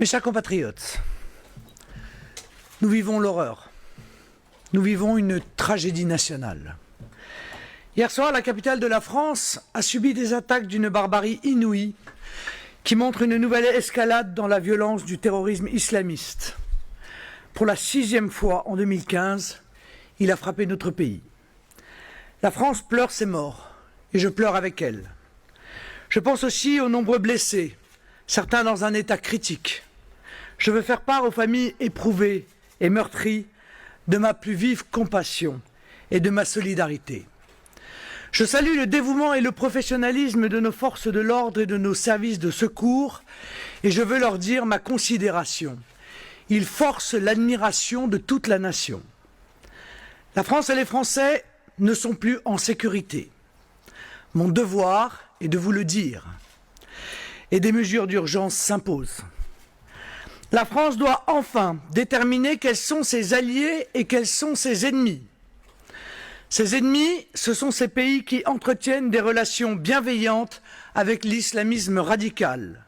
Mes chers compatriotes, nous vivons l'horreur. Nous vivons une tragédie nationale. Hier soir, la capitale de la France a subi des attaques d'une barbarie inouïe qui montre une nouvelle escalade dans la violence du terrorisme islamiste. Pour la 6e fois en 2015, il a frappé notre pays. La France pleure ses morts et je pleure avec elle. Je pense aussi aux nombreux blessés, certains dans un état critique. Je veux faire part aux familles éprouvées et meurtries de ma plus vive compassion et de ma solidarité. Je salue le dévouement et le professionnalisme de nos forces de l'ordre et de nos services de secours et je veux leur dire ma considération. Ils forcent l'admiration de toute la nation. La France et les Français ne sont plus en sécurité. Mon devoir est de vous le dire. Et des mesures d'urgence s'imposent. La France doit enfin déterminer quels sont ses alliés et quels sont ses ennemis. Ses ennemis, ce sont ces pays qui entretiennent des relations bienveillantes avec l'islamisme radical.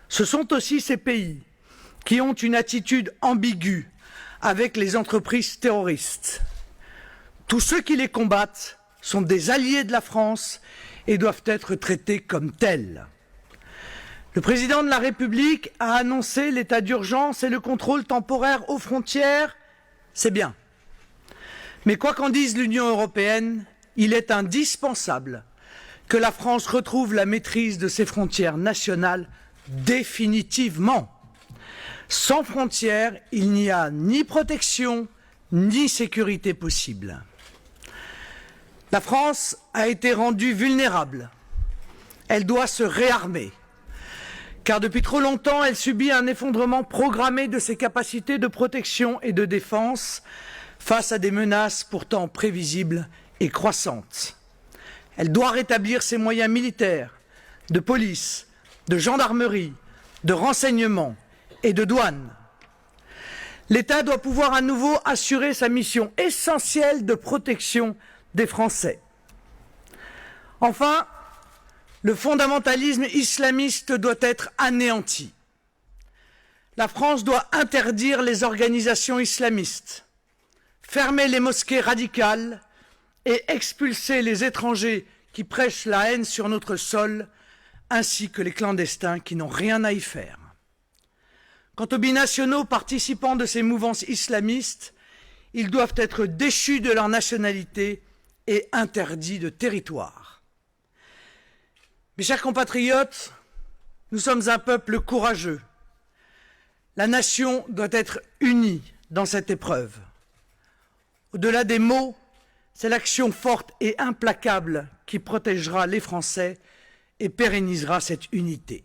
Ce sont aussi ces pays qui ont une attitude ambiguë avec les entreprises terroristes. Tous ceux qui les combattent sont des alliés de la France et doivent être traités comme tels. Le président de la République a annoncé l'état d'urgence et le contrôle temporaire aux frontières, c'est bien. Mais quoi qu'en dise l'Union européenne, il est indispensable que la France retrouve la maîtrise de ses frontières nationales définitivement. Sans frontières, il n'y a ni protection ni sécurité possible. La France a été rendue vulnérable. Elle doit se réarmer. Car depuis trop longtemps, elle subit un effondrement programmé de ses capacités de protection et de défense face à des menaces pourtant prévisibles et croissantes. Elle doit rétablir ses moyens militaires, de police, de gendarmerie, de renseignement et de douane. L'État doit pouvoir à nouveau assurer sa mission essentielle de protection des Français. Enfin, le fondamentalisme islamiste doit être anéanti. La France doit interdire les organisations islamistes, fermer les mosquées radicales et expulser les étrangers qui prêchent la haine sur notre sol, ainsi que les clandestins qui n'ont rien à y faire. Quant aux binationaux participants de ces mouvances islamistes, ils doivent être déchus de leur nationalité et interdits de territoire. Mes chers compatriotes, nous sommes un peuple courageux. La nation doit être unie dans cette épreuve. Au-delà des mots, c'est l'action forte et implacable qui protégera les Français et pérennisera cette unité.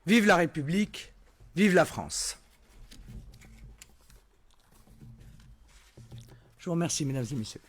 Vive la République, vive la France. Je vous remercie, mesdames et messieurs.